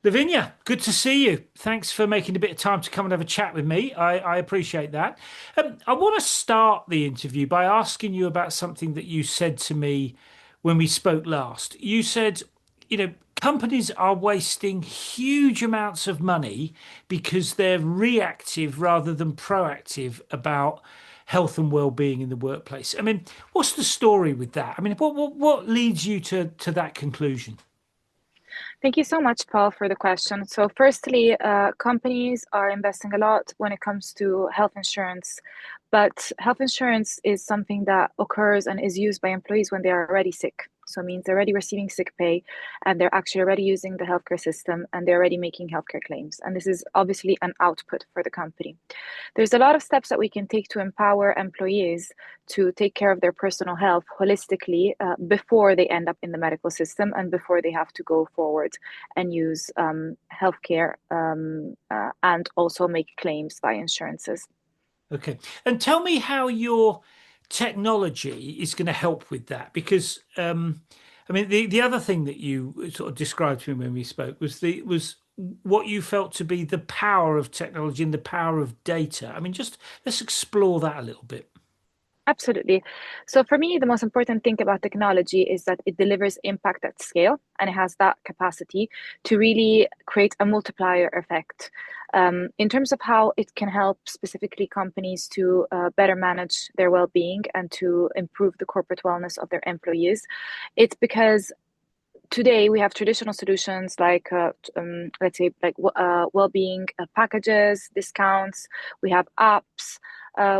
Lavinia, good to see you. Thanks for making a bit of time to come and have a chat with me. I appreciate that. I want to start the interview by asking you about something that you said to me when we spoke last. You said, companies are wasting huge amounts of money because they're reactive rather than proactive about health and well-being in the workplace. I mean, what's the story with that? I mean, what leads you to that conclusion? Thank you so much, Paul, for the question. So, firstly, companies are investing a lot when it comes to health insurance, but health insurance is something that occurs and is used by employees when they are already sick. So, it means they're already receiving sick pay and they're actually already using the healthcare system and they're already making healthcare claims. And this is obviously an output for the company. There's a lot of steps that we can take to empower employees to take care of their personal health holistically before they end up in the medical system and before they have to go forward and use healthcare and also make claims by insurances. Okay. And tell me how your technology is going to help with that. Because I mean, the other thing that you sort of described to me when we spoke was what you felt to be the power of technology and the power of data. I mean, just let's explore that a little bit. Absolutely. So for me, the most important thing about technology is that it delivers impact at scale and it has that capacity to really create a multiplier effect. In terms of how it can help specifically companies to better manage their well-being and to improve the corporate wellness of their employees, it's because today we have traditional solutions like let's say like well-being packages, discounts. We have apps.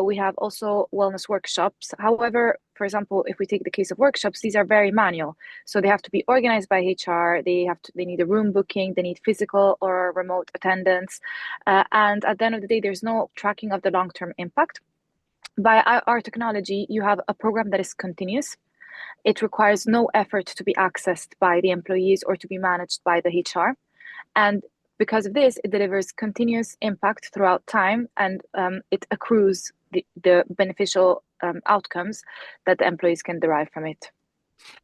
We have also wellness workshops. However, for example, if we take the case of workshops, these are very manual. So they have to be organized by HR. They need a room booking. They need physical or remote attendance. And at the end of the day, there's no tracking of the long-term impact. By our technology, you have a program that is continuous. It requires no effort to be accessed by the employees or to be managed by the HR. And because of this, it delivers continuous impact throughout time and it accrues the beneficial outcomes that the employees can derive from it.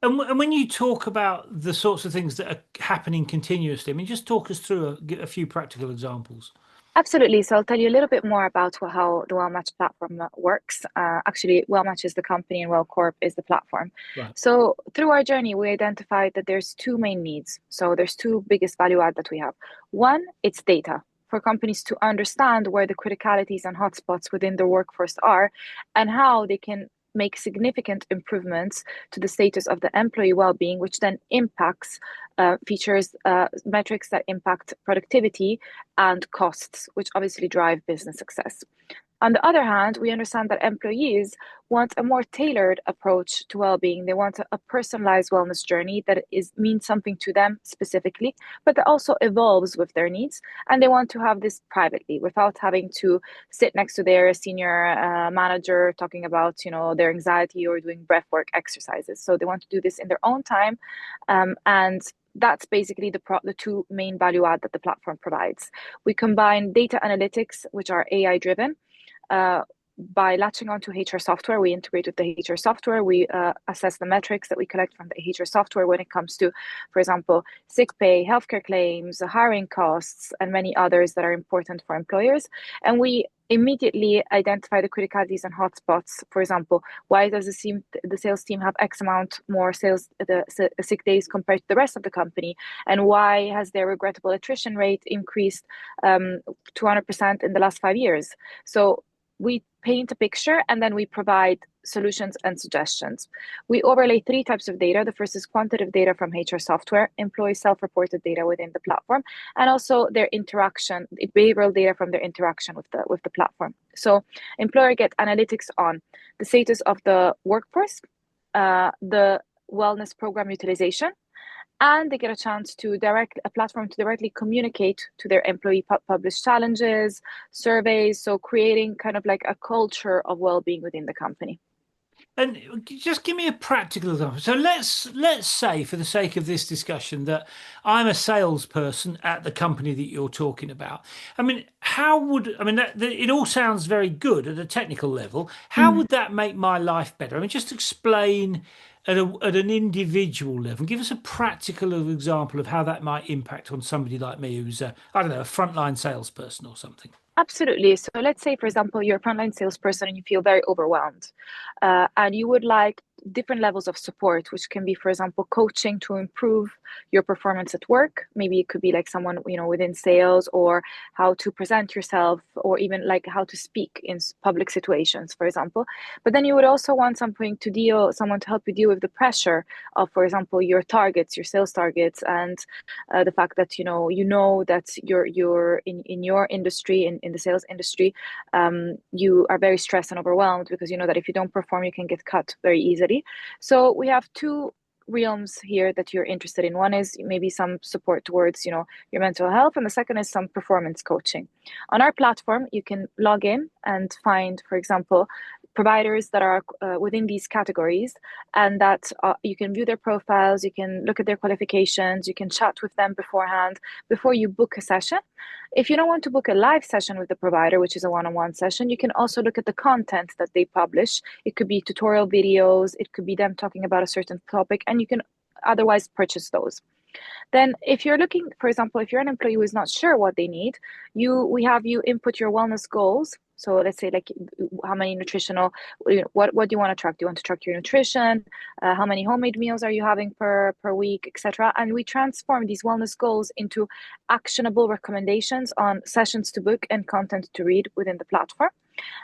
And when you talk about the sorts of things that are happening continuously, I mean, just talk us through a few practical examples. Absolutely. So I'll tell you a little bit more about how the Wellmatch platform works. Actually, Wellmatch is the company and WellCorp is the platform. Right. So through our journey, we identified that there's two main needs. So there's two biggest value add that we have. One, it's data for companies to understand where the criticalities and hotspots within their workforce are and how they can make significant improvements to the status of the employee well-being, which then impacts features, metrics that impact productivity and costs, which obviously drive business success. On the other hand, we understand that employees want a more tailored approach to well-being. They want a personalized wellness journey that means something to them specifically, but that also evolves with their needs. And they want to have this privately without having to sit next to their senior manager talking about, their anxiety or doing breathwork exercises. So they want to do this in their own time, and that's basically the two main value add that the platform provides. We combine data analytics, which are AI driven, uh, by latching onto HR software. We integrate with the HR software. We assess the metrics that we collect from the HR software when it comes to, for example, sick pay, healthcare claims, hiring costs, and many others that are important for employers. And we immediately identify the criticalities and hotspots. For example, why does the sales team have X amount more sick days compared to the rest of the company, and why has their regrettable attrition rate increased 200% in the last 5 years? So we paint a picture and then we provide solutions and suggestions. We overlay three types of data. The first is quantitative data from HR software, employee self-reported data within the platform, and also their interaction, behavioral data from their interaction with the platform. So employer get analytics on the status of the workforce, the wellness program utilization, and they get a platform to directly communicate to their employee published challenges, surveys, so creating kind of like a culture of well-being within the company. And just give me a practical example. So let's say, for the sake of this discussion, that I'm a salesperson at the company that you're talking about. I mean, it all sounds very good at a technical level. How Mhm. would that make my life better? I mean, just explain at an individual level? Give us a practical example of how that might impact on somebody like me who's I don't know, a frontline salesperson or something. Absolutely. So let's say, for example, you're a frontline salesperson and you feel very overwhelmed, and you would like different levels of support, which can be, for example, coaching to improve your performance at work. Maybe it could be like someone, within sales, or how to present yourself, or even like how to speak in public situations, for example. But then you would also want someone to help you deal with the pressure of, for example, your targets, your sales targets, and the fact that that you're in your industry, in the sales industry, you are very stressed and overwhelmed because you know that if you don't perform you can get cut very easily. So we have two realms here that you're interested in. One is maybe some support towards your mental health, and the second is some performance coaching. On our platform you can log in and find, for example, providers that are within these categories, and that you can view their profiles, you can look at their qualifications, you can chat with them beforehand before you book a session. If you don't want to book a live session with the provider, which is a one-on-one session, you can also look at the content that they publish. It could be tutorial videos, it could be them talking about a certain topic, and you can otherwise purchase those. Then, if you're looking, for example, if you're an employee who is not sure what they need, we have you input your wellness goals. So let's say like how many nutritional, what do you want to track? Do you want to track your nutrition? How many homemade meals are you having per week, etc. And we transform these wellness goals into actionable recommendations on sessions to book and content to read within the platform.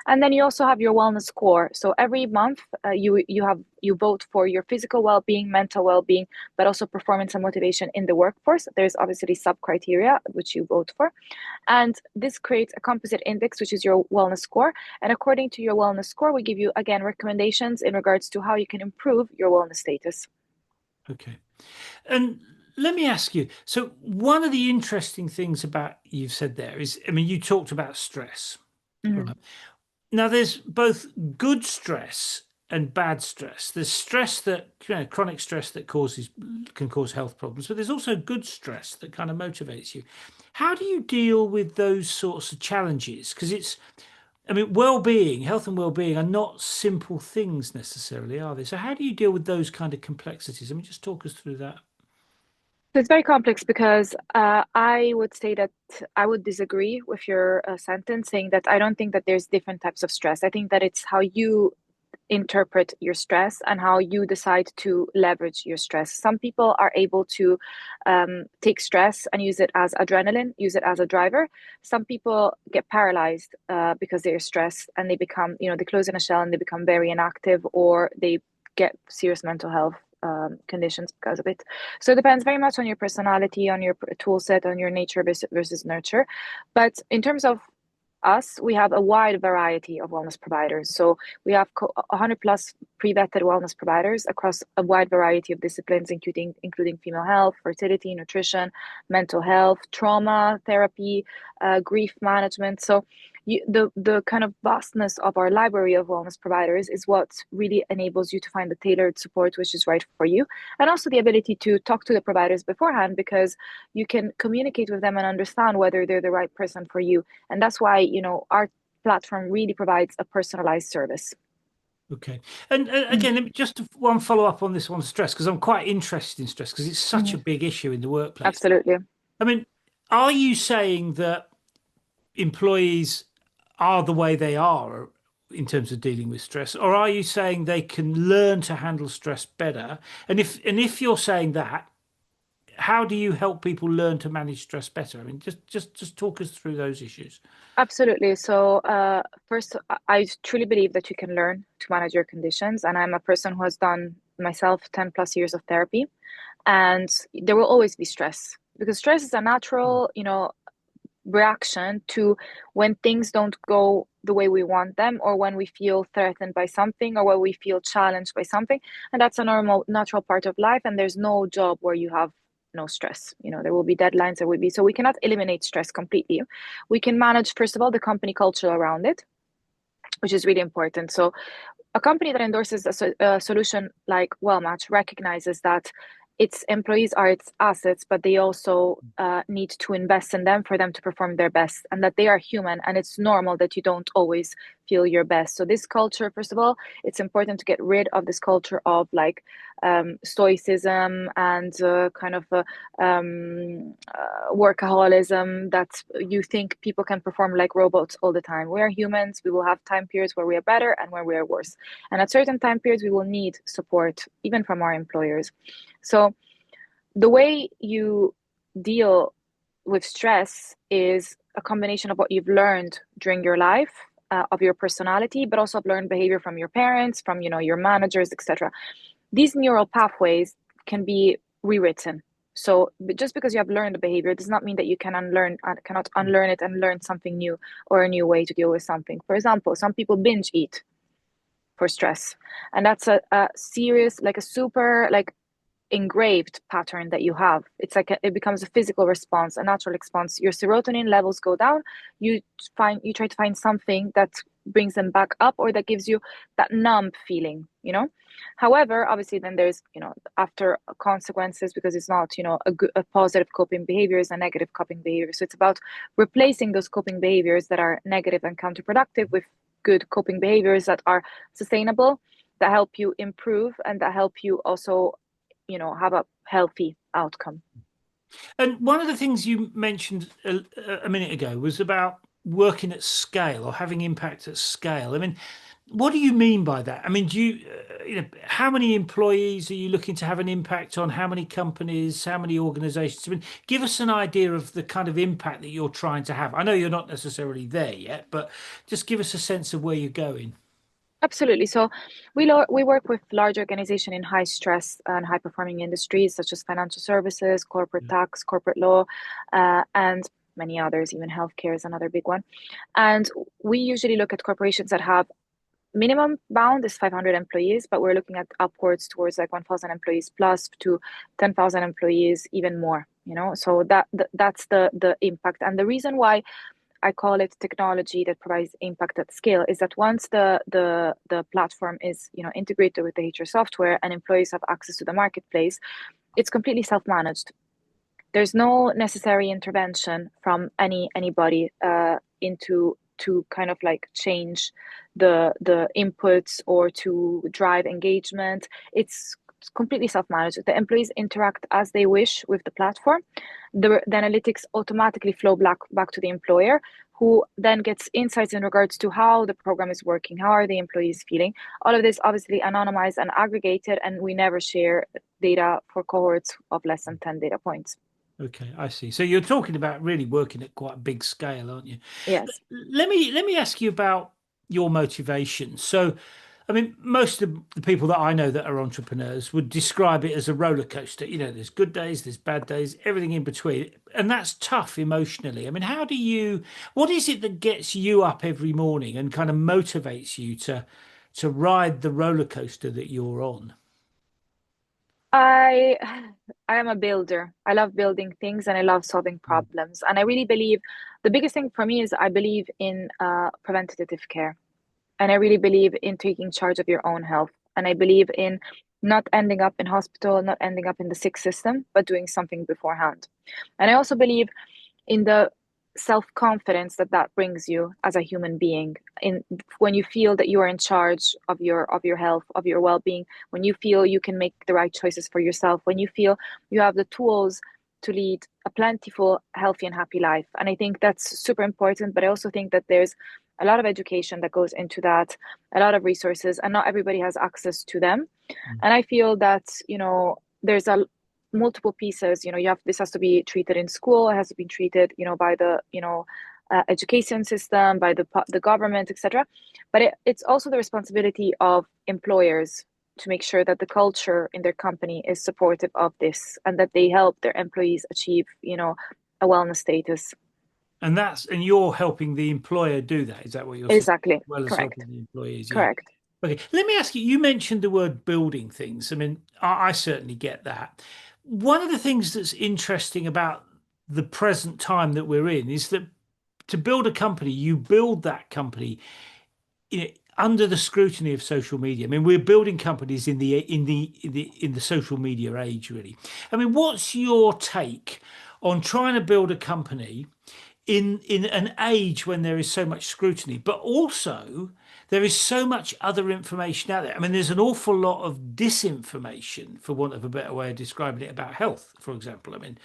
And then you also have your wellness score. So every month, you vote for your physical well-being, mental well-being, but also performance and motivation in the workforce. There's obviously sub-criteria which you vote for, and this creates a composite index, which is your wellness score. And according to your wellness score, we give you again recommendations in regards to how you can improve your wellness status. Okay. And let me ask you, so one of the interesting things about you've said there is, I mean, you talked about stress. Mhm. Right. Now, there's both good stress and bad stress. There's stress that, chronic stress that can cause health problems, but there's also good stress that kind of motivates you. How do you deal with those sorts of challenges? Because I mean, well-being, health and well-being are not simple things necessarily, are they? So how do you deal with those kind of complexities? I mean, just talk us through that. So it's very complex because I would say that I would disagree with your sentence saying that I don't think that there's different types of stress. I think that it's how you interpret your stress and how you decide to leverage your stress. Some people are able to take stress and use it as adrenaline, use it as a driver. Some people get paralyzed because they're stressed, and they become, they close in a shell and they become very inactive, or they get serious mental health conditions because of it. So it depends very much on your personality, on your tool set, on your nature versus nurture. But in terms of us, we have a wide variety of wellness providers. So we have 100 plus pre-vetted wellness providers across a wide variety of disciplines, including female health, fertility, nutrition, mental health, trauma therapy, grief management. So the kind of vastness of our library of wellness providers is what really enables you to find the tailored support which is right for you, and also the ability to talk to the providers beforehand, because you can communicate with them and understand whether they're the right person for you. And that's why our platform really provides a personalized service. Okay. And Mhm. again, one follow up on this one, stress, because I'm quite interested in stress because it's such a Mhm. big issue in the workplace. Absolutely. I mean, are you saying that employees are the way they are in terms of dealing with stress, or are you saying they can learn to handle stress better? And if you're saying that, how do you help people learn to manage stress better? I mean, just talk us through those issues. Absolutely. So, first, I truly believe that you can learn to manage your conditions. And I'm a person who has done myself 10 plus years of therapy. And there will always be stress, because stress is a Mm. natural, reaction to when things don't go the way we want them, or when we feel threatened by something, or when we feel challenged by something. And that's a normal, natural part of life. And there's no job where you have no stress. There will be deadlines, there will be, so we cannot eliminate stress completely. We can manage, first of all, the company culture around it, which is really important. So a company that endorses a solution like Wellmatch recognizes that its employees are its assets, but they also need to invest in them for them to perform their best, and that they are human, and it's normal that you don't always feel your best. So this culture, first of all, it's important to get rid of this culture of like stoicism and kind of workaholism, that you think people can perform like robots all the time. We are humans. We will have time periods where we are better and where we are worse. And at certain time periods, we will need support, even from our employers. So the way you deal with stress is a combination of what you've learned during your life, of your personality, but also of learned behavior from your parents, from your managers, etc. These neural pathways can be rewritten. So just because you have learned the behavior does not mean that you cannot unlearn it and learn something new, or a new way to deal with something. For example, some people binge eat for stress, and that's a serious, like a super like engraved pattern that you have. It's like it becomes a physical response, a natural response. Your serotonin levels go down. You try to find something that brings them back up, or that gives you that numb feeling. However, obviously then there's after consequences, because it's not a positive coping behavior is a negative coping behavior. So it's about replacing those coping behaviors that are negative and counterproductive with good coping behaviors that are sustainable, that help you improve, and that help you also have a healthy outcome. And one of the things you mentioned a minute ago was about working at scale or having impact at scale. I mean, what do you mean by that? I mean, how many employees are you looking to have an impact on? How many companies? How many organizations? I mean, give us an idea of the kind of impact that you're trying to have. I know you're not necessarily there yet, but just give us a sense of where you're going. Absolutely. So we work with large organizations in high stress and high performing industries such as financial services, corporate Yeah. tax, corporate law, and many others. Even healthcare is another big one. And we usually look at corporations that have minimum bound is 500 employees, but we're looking at upwards towards like 1,000 employees plus to 10,000 employees, even more. So that's the impact. And the reason why I call it technology that provides impact at scale is that once the platform is integrated with the HR software and employees have access to the marketplace, it's completely self-managed. There's no necessary intervention from anybody into to kind of like change the inputs or to drive engagement. It's completely self-managed. The employees interact as they wish with the platform. The analytics automatically flow back to the employer, who then gets insights in regards to how the program is working, how are the employees feeling. All of this obviously anonymized and aggregated, and we never share data for cohorts of less than 10 data points. Okay, I see. So you're talking about really working at quite a big scale, aren't you? Yes. Let me ask you about your motivation. So, I mean, most of the people that I know that are entrepreneurs would describe it as a roller coaster. There's good days, there's bad days, everything in between, and that's tough emotionally. I mean, what is it that gets you up every morning and kind of motivates you to ride the roller coaster that you're on? I I am a builder. I love building things and I love solving Mm. problems. And I really believe the biggest thing for me is I believe in preventative care. And I really believe in taking charge of your own health. And I believe in not ending up in hospital, not ending up in the sick system, but doing something beforehand. And I also believe in the self-confidence that brings you as a human being, in when you feel that you are in charge of your health, of your well-being, when you feel you can make the right choices for yourself, when you feel you have the tools to lead a plentiful, healthy and happy life. And I think that's super important, but I also think that there's a lot of education that goes into that, a lot of resources, and not everybody has access to them. Mm. And I feel that there's a multiple pieces. This has to be treated in school, it has to be treated by the education system, by the government, etc. But it's also the responsibility of employers to make sure that the culture in their company is supportive of this, and that they help their employees achieve a wellness status. And you're helping the employer do that. Is that what you're saying? Exactly. As well as Correct. helping the employees, yeah. Correct. Okay, let me ask you, you mentioned the word building things. I mean, I certainly get that. One of the things that's interesting about the present time that we're in is that to build a company, you build that company, under the scrutiny of social media. I mean, we're building companies in the social media age, really. I mean, what's your take on trying to build a company in an age when there is so much scrutiny, but also there is so much other information out there. I mean, there's an awful lot of disinformation, for want of a better way of describing it, about health, for example. I mean,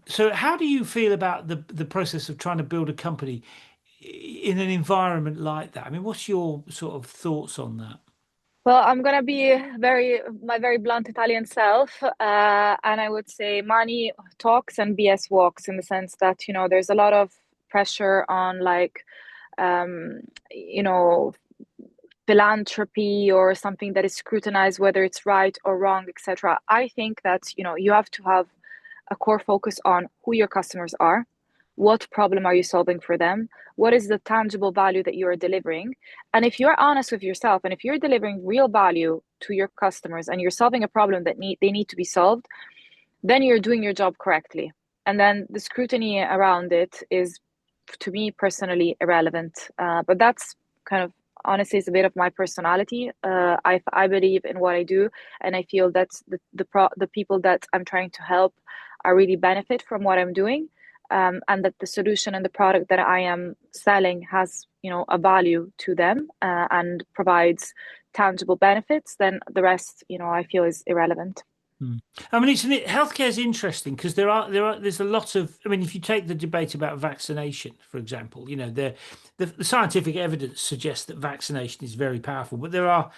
so how do you feel about the process of trying to build a company in an environment like that? I mean, what's your sort of thoughts on that? Well, I'm gonna be my very blunt Italian self, and I would say money talks and BS walks, in the sense that, there's a lot of pressure on, like, um, you know, philanthropy or something that is scrutinized, whether it's right or wrong, etc. I think that, you have to have a core focus on who your customers are, what problem are you solving for them, what is the tangible value that you are delivering. And if you're honest with yourself, and if you're delivering real value to your customers, and you're solving a problem that they need to be solved, then you're doing your job correctly. And then the scrutiny around it is, to me personally, irrelevant. But that's kind of, honestly, it's a bit of my personality. I believe in what I do, and I feel that the people that I'm trying to help are really benefit from what I'm doing, and that the solution and the product that I am selling has, a value to them, and provides tangible benefits. Then the rest, I feel, is irrelevant. Hmm. I mean, healthcare is interesting because there's a lot of. I mean, if you take the debate about vaccination, for example, the scientific evidence suggests that vaccination is very powerful, but there are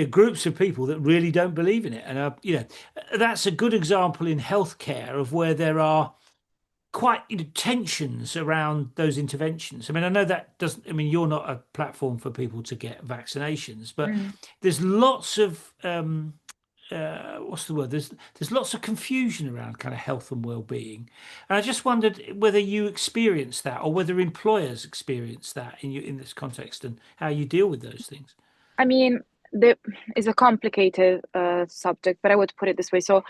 groups of people that really don't believe in it, and that's a good example in healthcare of where there are quite tensions around those interventions. I mean, I know that doesn't. I mean, you're not a platform for people to get vaccinations, but Mm. there's lots of what's the word? There's lots of confusion around kind of health and well-being, and I just wondered whether you experience that, or whether employers experience that in this context, and how you deal with those things. I mean, there is a complicated subject, but I would put it this way. So,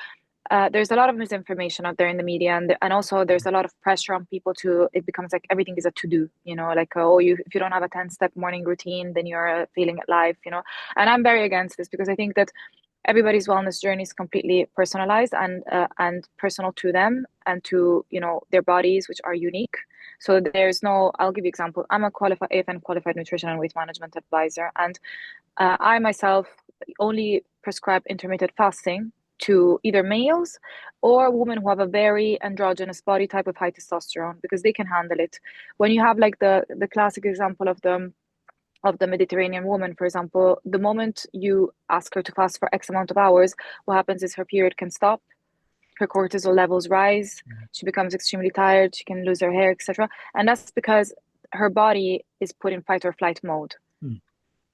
there's a lot of misinformation out there in the media, and also there's a lot of pressure on people to. It becomes like everything is a to do. Like, oh, you if you don't have a 10-step morning routine, then you're failing at life. And I'm very against this, because I think that everybody's wellness journey is completely personalized, and personal to them, and to, their bodies, which are unique. So there's no. I'll give you an example. I'm a qualified AFN qualified nutrition and weight management advisor, and I myself only prescribe intermittent fasting to either males or women who have a very androgynous body type with high testosterone, because they can handle it. When you have, like, the classic example of the Mediterranean woman, for example, the moment you ask her to fast for X amount of hours, what happens is her period can stop, her cortisol levels rise, she becomes extremely tired, she can lose her hair, etc. And that's because her body is put in fight or flight mode. Mm.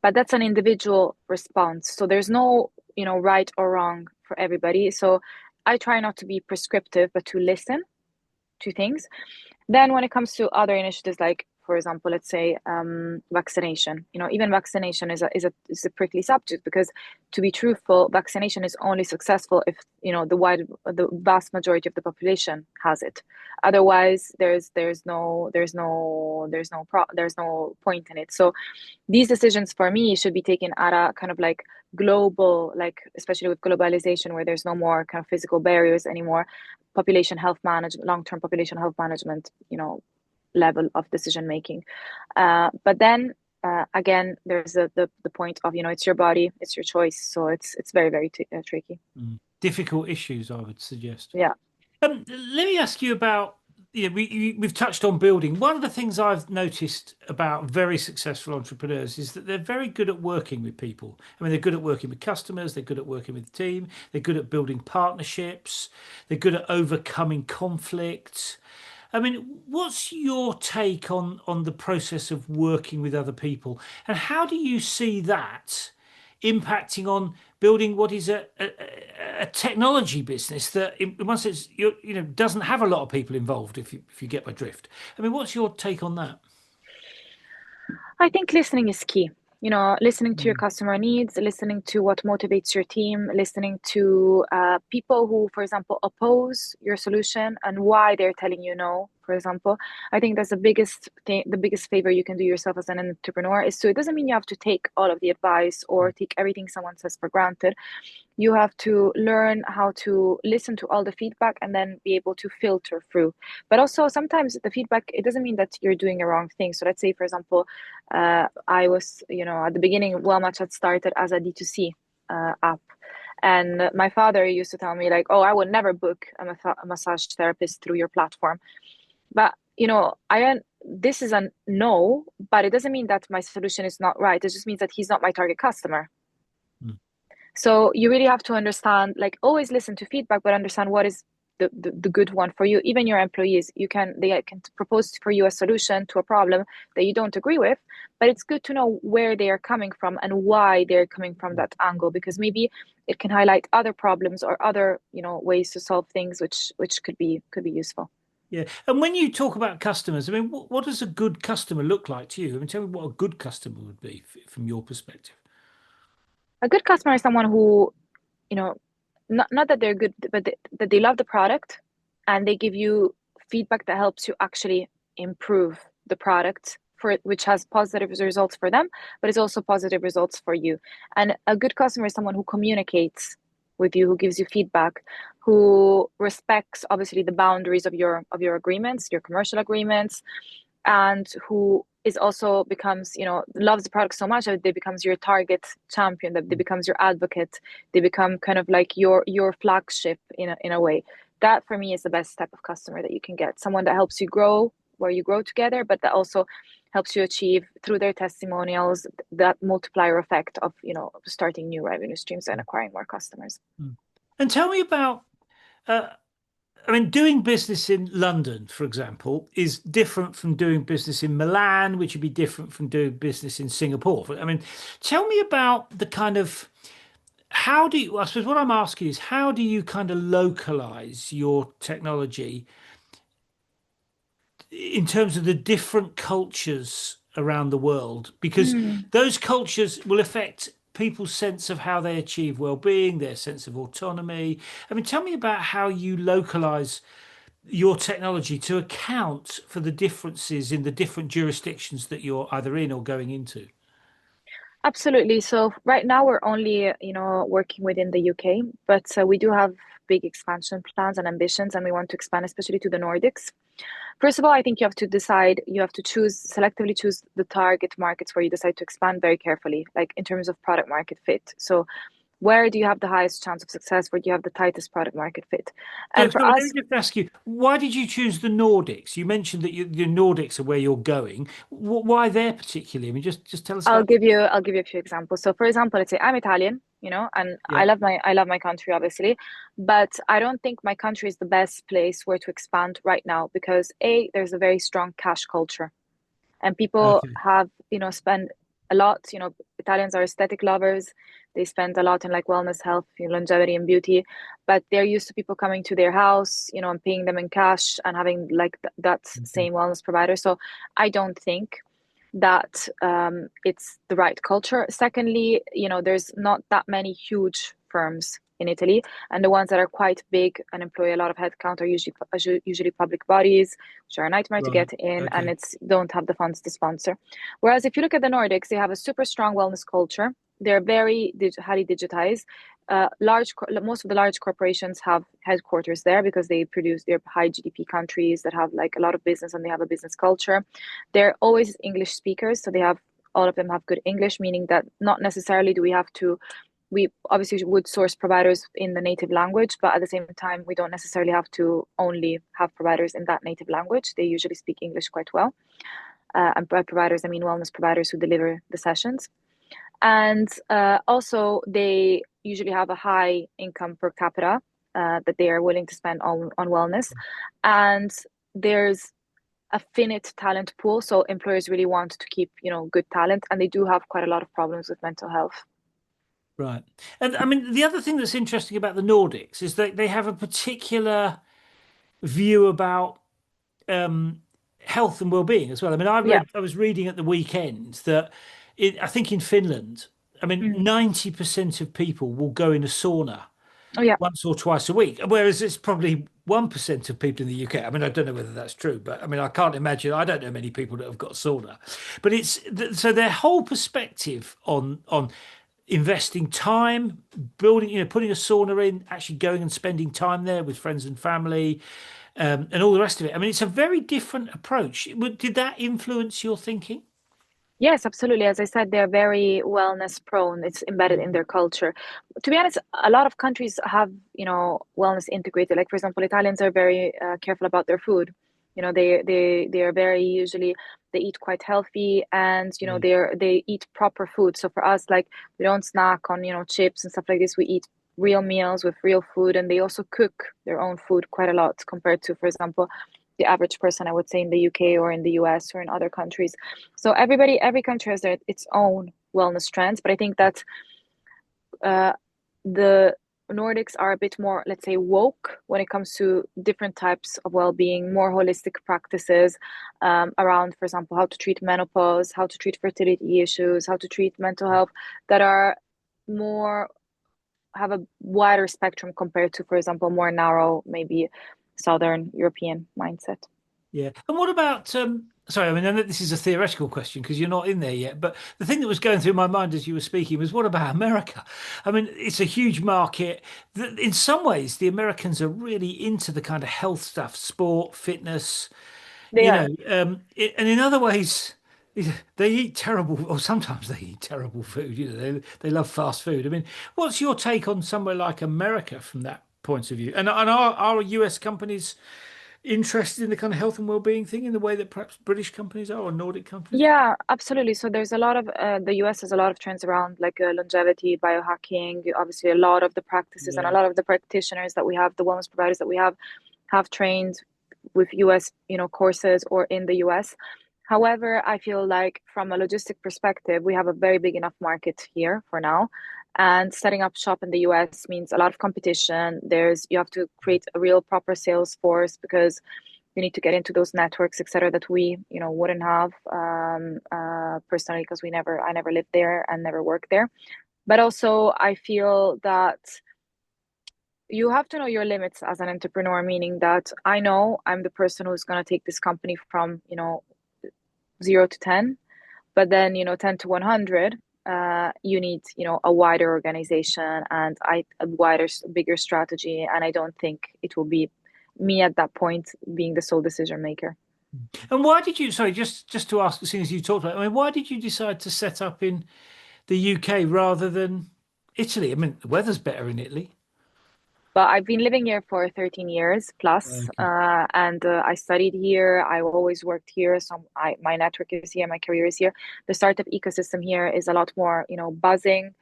But that's an individual response. So there's no, right or wrong for everybody. So I try not to be prescriptive, but to listen to things. Then when it comes to other initiatives, like, for example, let's say, vaccination, even vaccination is a prickly subject, because, to be truthful, vaccination is only successful if, the vast majority of the population has it. Otherwise, there's no point in it. So these decisions, for me, should be taken at a kind of, like, global, like, especially with globalization, where there's no more kind of physical barriers anymore, population health management, long-term population health management, level of decision making. But then, again, there's the point of, it's your body, it's your choice. So it's very, very tricky. Mm. Difficult issues, I would suggest. Yeah. Let me ask you about, we've touched on building. One of the things I've noticed about very successful entrepreneurs is that they're very good at working with people. I mean, they're good at working with customers, they're good at working with the team, they're good at building partnerships, they're good at overcoming conflict. I mean, what's your take on the process of working with other people, and how do you see that impacting on building what is a technology business that, in one sense, doesn't have a lot of people involved, if you get my drift? I mean, what's your take on that? I think listening is key. Listening to your Mm. customer needs, listening to what motivates your team, listening to people who, for example, oppose your solution and why they're telling you no. For for example. I think that's the biggest thing, the biggest favor you can do yourself as an entrepreneur is to, it doesn't mean you have to take all of the advice or take everything someone says for granted. You have to learn how to listen to all the feedback and then be able to filter through. But also sometimes the feedback, it doesn't mean that you're doing a wrong thing. So let's say, for example, I was, at the beginning, Wellmatch had started as a D2C app. And my father used to tell me like, oh, I would never book a massage therapist through your platform. But, this is a no, but it doesn't mean that my solution is not right. It just means that he's not my target customer. Mm. So you really have to understand, like always listen to feedback, but understand what is the good one for you. Even your employees, they can propose for you a solution to a problem that you don't agree with, but it's good to know where they are coming from and why they're coming from that angle, because maybe it can highlight other problems or other, ways to solve things, which could be useful. Yeah. And when you talk about customers, I mean, what does a good customer look like to you? I mean, tell me what a good customer would be from your perspective. A good customer is someone who, you know, not that they're good, but that they love the product and they give you feedback that helps you actually improve the product for which has positive results for them, but it's also positive results for you. And a good customer is someone who communicates with you, who gives you feedback, who respects obviously the boundaries of your agreements, your commercial agreements, and who is also becomes loves the product so much that they becomes your target champion, that they becomes your advocate, they become kind of like your flagship in a way. That for me is the best type of customer that you can get, someone that helps you grow, where you grow together, but that also helps you achieve through their testimonials that multiplier effect of starting new revenue streams and acquiring more customers. Mm. And tell me about, uh, I mean, doing business in London, for example, is different from doing business in Milan, which would be different from doing business in Singapore. I mean, tell me about the kind of, how do you, I suppose what I'm asking is, how do you kind of localize your technology in terms of the different cultures around the world? Because Mm. those cultures will affect people's sense of how they achieve well-being, their sense of autonomy. I mean, tell me about how you localize your technology to account for the differences in the different jurisdictions that you're either in or going into. Absolutely. So right now we're only, working within the UK, but we do have big expansion plans and ambitions, and we want to expand especially to the Nordics. First of all, I think you have to selectively choose the target markets where you decide to expand very carefully, like in terms of product market fit. So where do you have the highest chance of success? Where do you have the tightest product market fit? So, And for sorry, let me us, just ask you, why did you choose the Nordics? You mentioned that the Nordics are where you're going. Why there particularly? I mean, just tell us I'll about. give you I'll give you a few examples. So for example, let's say I'm Italian, and Yeah. I love my country obviously, but I don't think my country is the best place where to expand right now because there's a very strong cash culture and people Okay. have, spend a lot, Italians are aesthetic lovers. They spend a lot in like wellness, health, longevity and beauty, but they're used to people coming to their house, and paying them in cash and having like that Okay. same wellness provider. So I don't think that it's the right culture. Secondly, there's not that many huge firms in Italy, and the ones that are quite big and employ a lot of headcount are usually public bodies, which are a nightmare to Right. get in, and Okay. it's don't have the funds to sponsor. Whereas if you look at the Nordics, they have a super strong wellness culture. They're very highly digitized. Most of the large corporations have headquarters there because they're high GDP countries that have like a lot of business and they have a business culture. They're always English speakers, so all of them have good English, meaning that not necessarily do we have to. We obviously would source providers in the native language, but at the same time, we don't necessarily have to only have providers in that native language. They usually speak English quite well. And by providers, I mean wellness providers who deliver the sessions. And also, they usually have a high income per capita that they are willing to spend on wellness. And there's a finite talent pool. So employers really want to keep, good talent, and they do have quite a lot of problems with mental health. Right. And I mean, the other thing that's interesting about the Nordics is that they have a particular view about um, health and well-being as well. I mean, Yeah. I was reading at the weekend that I think in Finland, I mean, Mm. 90% of people will go in a sauna Oh yeah. once or twice a week, whereas it's probably 1% of people in the UK. I mean, I don't know whether that's true, but I mean, I can't imagine. I don't know many people that have got sauna, but so their whole perspective on investing time, building, putting a sauna in, actually going and spending time there with friends and family, and all the rest of it. I mean, it's a very different approach. Did that influence your thinking? Yes, absolutely. As I said, they're very wellness prone. It's embedded in their culture. To be honest, a lot of countries have, wellness integrated. Like for example, Italians are very careful about their food. They are very usually they eat quite healthy, and Yeah. they eat proper food. So for us, like we don't snack on chips and stuff like this. We eat real meals with real food, and they also cook their own food quite a lot compared to, for example, the average person, I would say, in the UK or in the US or in other countries. So every country has its own wellness trends, but I think that uh, the Nordics are a bit more, let's say, woke when it comes to different types of well-being, more holistic practices around, for example, how to treat menopause, how to treat fertility issues, how to treat mental health that are more have a wider spectrum compared to, for example, more narrow, maybe Southern European mindset. Yeah. And what about, sorry, I mean, I know this is a theoretical question because you're not in there yet, but the thing that was going through my mind as you were speaking was what about America? I mean, it's a huge market. In some ways, the Americans are really into the kind of health stuff, sport, fitness, They are. and in other ways, they eat terrible, or sometimes they eat terrible food. They love fast food. I mean, what's your take on somewhere like America from that point of view? And are US companies interested in the kind of health and well-being thing in the way that perhaps British companies are or Nordic companies? Yeah, absolutely. So there's a lot of the US has a lot of trends around like longevity, biohacking. Obviously, a lot of the practices and a Yeah. lot of the practitioners that we have, the wellness providers that we have trained with US, courses or in the US. However, I feel like from a logistic perspective, we have a very big enough market here for now. And setting up shop in the US means a lot of competition. You have to create a real proper sales force because you need to get into those networks, etc., that we, wouldn't have personally because I never lived there and never worked there. But also, I feel that you have to know your limits as an entrepreneur, meaning that I know I'm the person who's going to take this company from, 0 to 10, but then, 10 to 100. You need, a wider organization and a wider, bigger strategy. And I don't think it will be me at that point being the sole decision maker. And why did you, sorry, just to ask, as soon as you talked about it, I mean, why did you decide to set up in the UK rather than Italy? I mean, the weather's better in Italy. But I've been living here for 13 years plus, Okay. and I studied here. I always worked here, so my network is here, my career is here. The startup ecosystem here is a lot more, buzzing.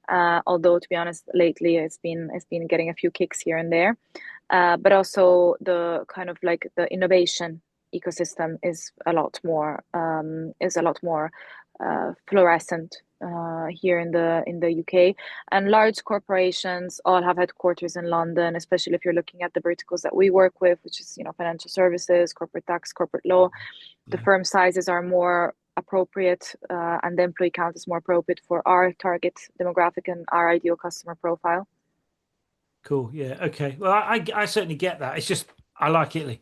Although to be honest, lately it's been getting a few kicks here and there. But also the kind of like the innovation ecosystem is a lot more fluorescent here in the UK, and large corporations all have headquarters in London, especially if you're looking at the verticals that we work with, which is financial services, corporate tax, corporate law. The Yeah. firm sizes are more appropriate, and the employee count is more appropriate for our target demographic and our ideal customer profile. Cool. Yeah. Okay. Well, I certainly get that. It's just I like Italy.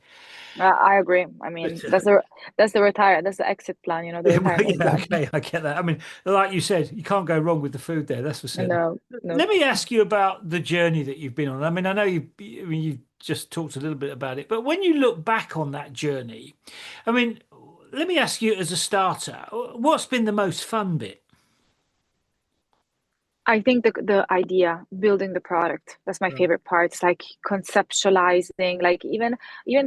I agree. I But mean, that's the exit plan, the yeah, well, retirement yeah, plan. okay, I get that. I mean, like you said, you can't go wrong with the food there. That's for certain. No, no. Let me ask you about the journey that you've been on. I mean, I know I mean, you've just talked a little bit about it, but when you look back on that journey, I mean, let me ask you as a starter, what's been the most fun bit? I think the idea, building the product, that's my Right. favorite part. It's like conceptualizing, like even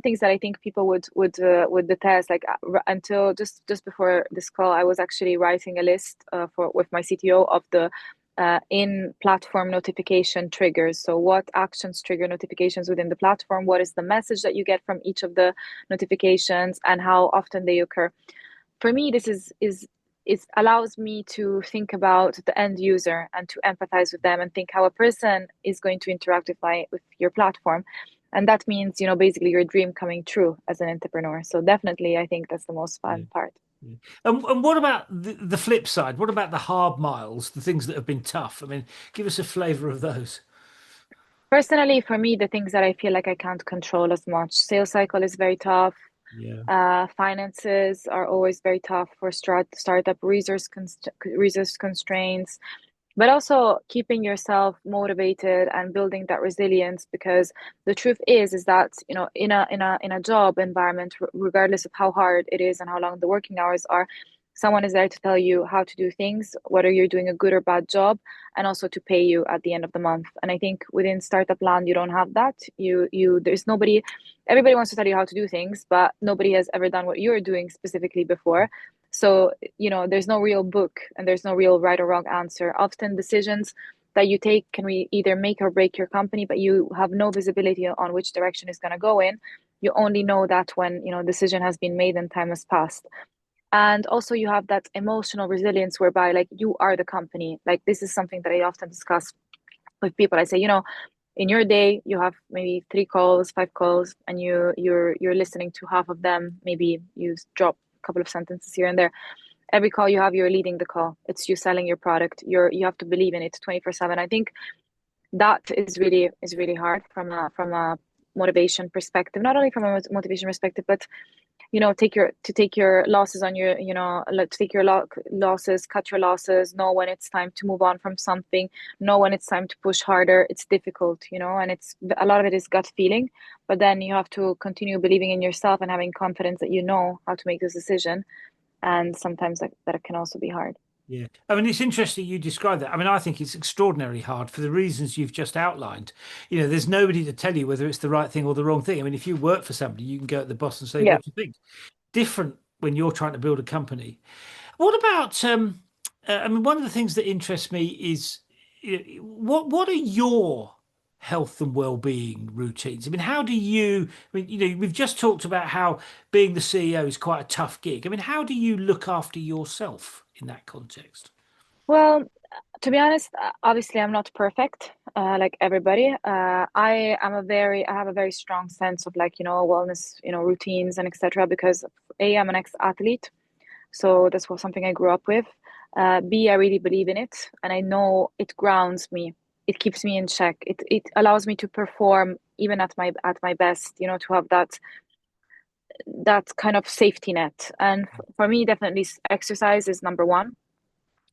things that I think people would detest. Like until just before this call, I was actually writing a list for with my CTO of the in platform notification triggers. So what actions trigger notifications within the platform? What is the message that you get from each of the notifications, and how often they occur? For me, this is it allows me to think about the end user and to empathize with them and think how a person is going to interact with your platform. And that means, basically your dream coming true as an entrepreneur. So definitely I think that's the most Yeah. fun part. Yeah. And what about the flip side? What about the hard miles, the things that have been tough? I mean, give us a flavor of those. Personally, for me, the things that I feel like I can't control as much. Sales cycle is very tough. Yeah. Finances are always very tough for startup resource constraints, but also keeping yourself motivated and building that resilience. Because the truth is that in a job environment, regardless of how hard it is and how long the working hours are, someone is there to tell you how to do things, whether you're doing a good or bad job, and also to pay you at the end of the month. And I think within startup land, you don't have that. There's nobody. Everybody wants to tell you how to do things, but nobody has ever done what you're doing specifically before. So, there's no real book and there's no real right or wrong answer. Often decisions that you take can either make or break your company, but you have no visibility on which direction is going to go in. You only know that when, decision has been made and time has passed. And also you have that emotional resilience whereby like you are the company. Like this is something that I often discuss with people. I say, in your day you have maybe 3 calls, 5 calls, and you're listening to half of them. Maybe you drop a couple of sentences here and there. Every call you have, you're leading the call. It's you selling your product. You have to believe in it 24/7. I think that is really hard from a motivation perspective, not only from a motivation perspective, but take your losses on your like to take your losses, cut your losses, know when it's time to move on from something, know when it's time to push harder. It's difficult, and it's a lot of it is gut feeling, but then you have to continue believing in yourself and having confidence that you know how to make this decision. And sometimes that can also be hard. Yeah. I mean, it's interesting you describe that. I mean, I think it's extraordinarily hard for the reasons you've just outlined. There's nobody to tell you whether it's the right thing or the wrong thing. I mean, if you work for somebody, you can go at the boss and say, Yeah. what do you think? Different when you're trying to build a company. What about, I mean, one of the things that interests me is what are your health and well-being routines? I mean, how do you, I mean, we've just talked about how being the CEO is quite a tough gig. I mean, how do you look after yourself in that context? Well, to be honest, obviously I'm not perfect, like everybody. I have a very strong sense of like, wellness, routines and etc. Because A, I'm an ex-athlete, so that's something I grew up with. B, I really believe in it, and I know it grounds me. It keeps me in check. It allows me to perform even at my best, to have that kind of safety net. And for me, definitely exercise is number one.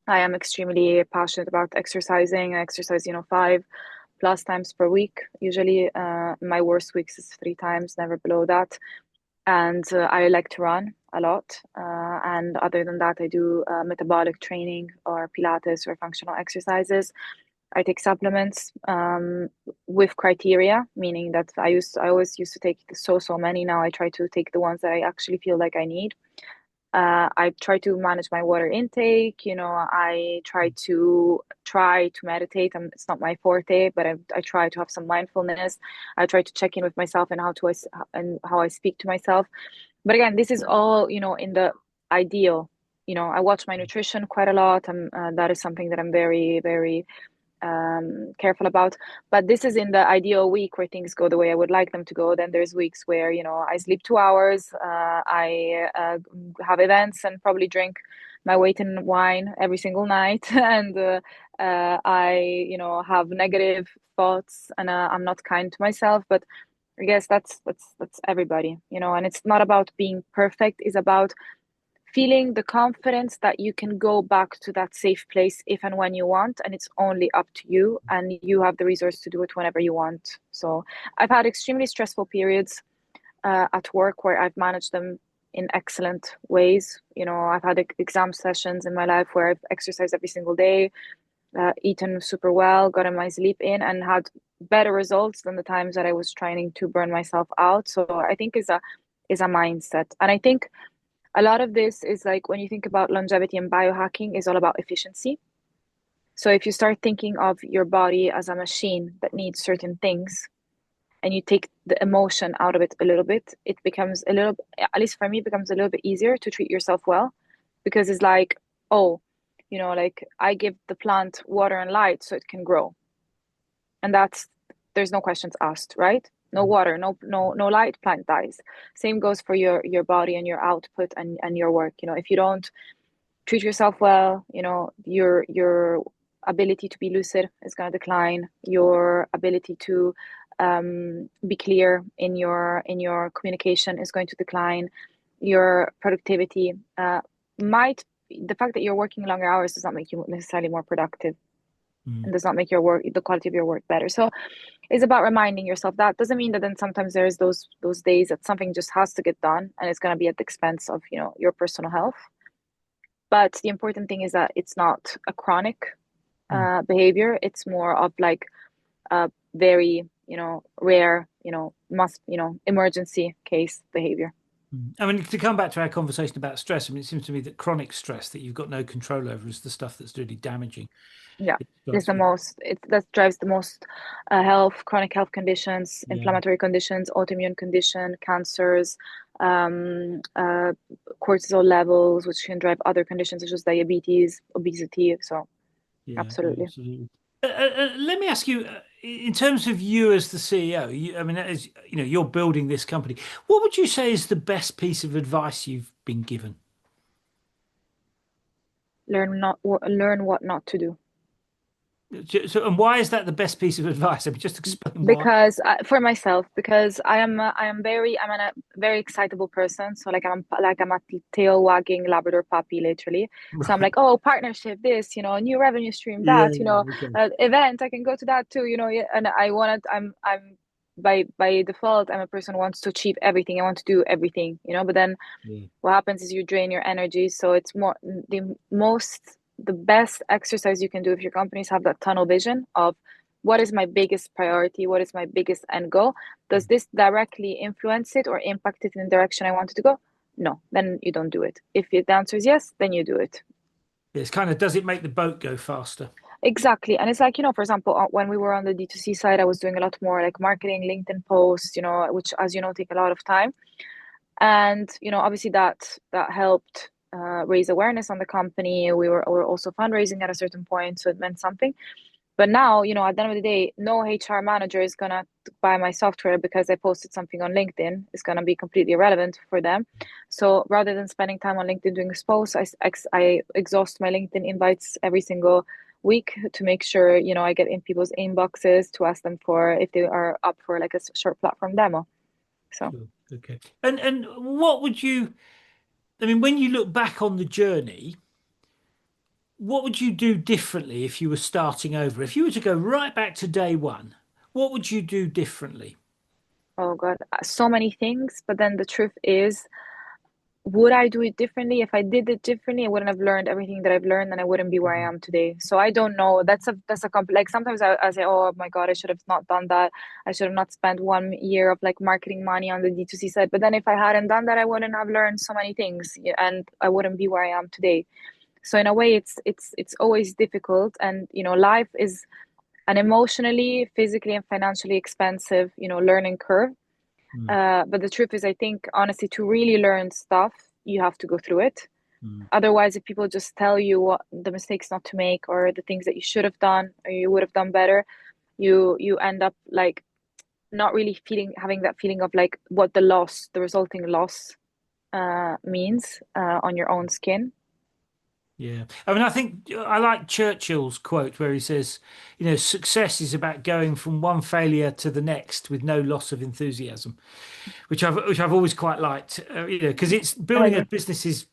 I am extremely passionate about exercising. I exercise, 5+ times per week. Usually, my worst weeks is 3 times, never below that. And I like to run a lot. And other than that, I do metabolic training or Pilates or functional exercises. I take supplements with criteria, meaning that I always used to take so many. Now I try to take the ones that I actually feel like I need. I try to manage my water intake. I try to meditate. It's not my forte, but I try to have some mindfulness. I try to check in with myself and how I speak to myself. But again, this is all in the ideal. I watch my nutrition quite a lot. That is something that I'm very very careful about. But this is in the ideal week where things go the way I would like them to go. Then there's weeks where, I sleep 2 hours, I have events and probably drink my weight in wine every single night. And I, have negative thoughts and I'm not kind to myself. But I guess that's everybody, and it's not about being perfect, it's about feeling the confidence that you can go back to that safe place if and when you want, and it's only up to you, and you have the resource to do it whenever you want. So I've had extremely stressful periods at work where I've managed them in excellent ways. I've had exam sessions in my life where I've exercised every single day, eaten super well, gotten my sleep in, and had better results than the times that I was trying to burn myself out. So I think is a mindset, and I think a lot of this is like when you think about longevity and biohacking is all about efficiency. So if you start thinking of your body as a machine that needs certain things and you take the emotion out of it a little bit, it becomes a little, at least for me, it becomes a little bit easier to treat yourself well, because it's like, oh, like I give the plant water and light so it can grow. And there's no questions asked, right? No water, no light, plant dies. Same goes for your body and your output and your work. If you don't treat yourself well, ability to be lucid is going to decline. Your ability to be clear in your communication is going to decline. Your productivity might the fact that you're working longer hours does not make you necessarily more productive Mm, and does not make your work the quality of your work better. So it's about reminding yourself that. Doesn't mean that then sometimes there's those days that something just has to get done and it's going to be at the expense of your personal health. But the important thing is that it's not a chronic mm, behavior. It's more of like a very rare must emergency case behavior. mm. I mean, to come back to our conversation about stress, I mean, it seems to me that chronic stress that you've got no control over is the stuff that's really damaging. Yeah, It it's starts the with, most it that drives the most chronic health conditions, yeah, inflammatory conditions, autoimmune condition, cancers, cortisol levels, which can drive other conditions such as diabetes, obesity. So yeah, absolutely. absolutely. Let me ask you, in terms of you as the CEO, I mean, as you know, you're building this company. What would you say is the best piece of advice you've been given? Learn what not to do. So, and why is that the best piece of advice? I mean, just explain why. Because for myself, because I'm a very excitable person. So like I'm a tail wagging Labrador puppy, literally. So I'm Right. like, oh, partnership, this, new revenue stream, Yeah, that, yeah, okay. event, I can go to that too, yeah, and I'm by default, I'm a person who wants to achieve everything. I want to do everything, but then Yeah. what happens is you drain your energy. So it's more the best exercise you can do if your companies have that tunnel vision of what is my biggest priority, what is my biggest end goal. Does this directly influence it or impact it in the direction I wanted to go? No, then you don't do it. If the answer is yes, then you do it. It's kind of, does it make the boat go faster? Exactly. And it's like, for example, when we were on the D2C side, I was doing a lot more like marketing, LinkedIn posts, which, as you know, take a lot of time. And obviously that helped raise awareness on the company. We were also fundraising at a certain point, so it meant something. But now, at the end of the day, no HR manager is gonna buy my software because I posted something on LinkedIn. It's gonna be completely irrelevant for them. So rather than spending time on LinkedIn doing this post, I exhaust my LinkedIn invites every single week to make sure I get in people's inboxes to ask them for if they are up for like a short platform demo. So. Sure. Okay. And what would you, I mean, when you look back on the journey, what would you do differently if you were starting over? If you were to go right back to day one, what would you do differently? Oh God, so many things. But then the truth is, would I do it differently? If I did it differently, I wouldn't have learned everything that I've learned, and I wouldn't be where I am today. So I don't know. Like sometimes I say, oh my God, I should have not done that. I should have not spent 1 year of like marketing money on the D2C side. But then if I hadn't done that, I wouldn't have learned so many things, and I wouldn't be where I am today. So in a way, it's always difficult, and life is an emotionally, physically, and financially expensive, learning curve. Mm, But the truth is, I think honestly, to really learn stuff, you have to go through it. mm, Otherwise, if people just tell you what the mistakes not to make or the things that you should have done or you would have done better, you end up like not really having that feeling of like what the resulting loss means on your own skin. yeah. I mean, I think I like Churchill's quote where he says, success is about going from one failure to the next with no loss of enthusiasm, which I've always quite liked, because it's I building a agree. business is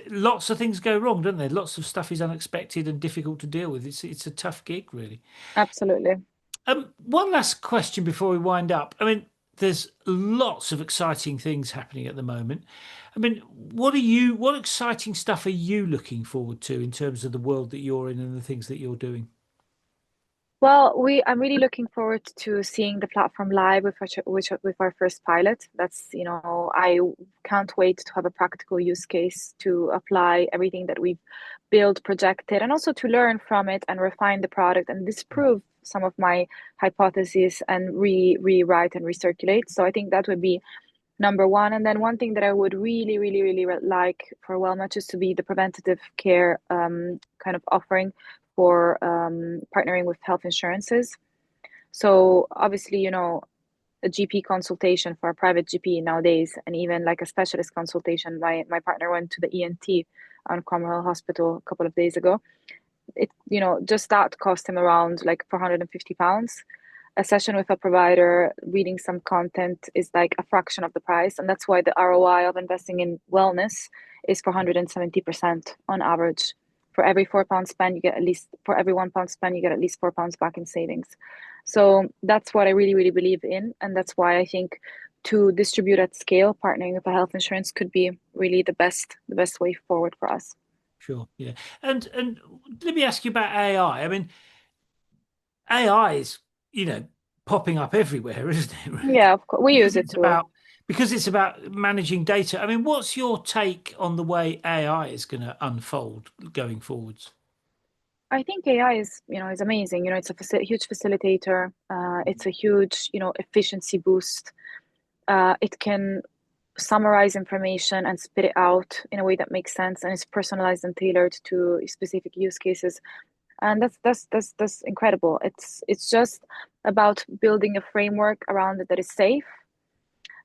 lots of things go wrong, don't there? Lots of stuff is unexpected and difficult to deal with. It's a tough gig, really. Absolutely. One last question before we wind up. I mean, there's lots of exciting things happening at the moment. I mean, what exciting stuff are you looking forward to in terms of the world that you're in and the things that you're doing? Well, I'm really looking forward to seeing the platform live with our first pilot. I can't wait to have a practical use case to apply everything that we've built, projected, and also to learn from it and refine the product and disprove some of my hypotheses and rewrite and recirculate. So I think that would be number one. And then one thing that I would really, really, really like for Wellmatch is to be the preventative care kind of offering for partnering with health insurances. So obviously, a GP consultation for a private GP nowadays, and even like a specialist consultation. My partner went to the ENT on Cromwell Hospital a couple of days ago. it, just that cost him around like £450. A session with a provider reading some content is like a fraction of the price. And that's why the ROI of investing in wellness is 470% on average. For every £4 spent, you get at least, for every £1 spent, you get at least £4 back in savings. So that's what I really, really believe in. And that's why I think to distribute at scale, partnering with a health insurance could be really the best way forward for us. Sure. Yeah. And let me ask you about AI. I mean, AI is, you know, popping up everywhere, isn't it? Really? Yeah, of course, we use it too. Because it's about managing data. I mean, what's your take on the way AI is going to unfold going forwards? I think AI is amazing. It's a huge facilitator. It's a huge, efficiency boost. It can summarize information and spit it out in a way that makes sense and is personalized and tailored to specific use cases. And that's incredible. It's just about building a framework around it that is safe,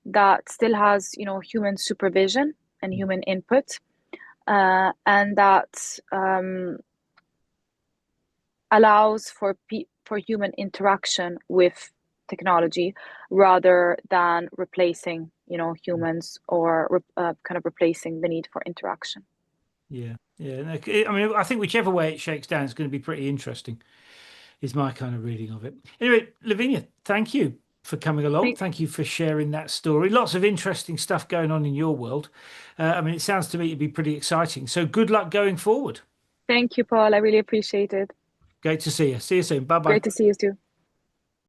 that still has, human supervision and human input, and that allows for human interaction with technology rather than replacing, humans or kind of replacing the need for interaction. Yeah, yeah. No, I mean, I think whichever way it shakes down is going to be pretty interesting, is my kind of reading of it. Anyway, Lavinia, thank you for coming along. Thank, Thank you for sharing that story. Lots of interesting stuff going on in your world. I mean, it sounds to me to be pretty exciting. So good luck going forward. thank you, Paul. I really appreciate it. Great to see you. See you soon. Bye bye. Great to see you too.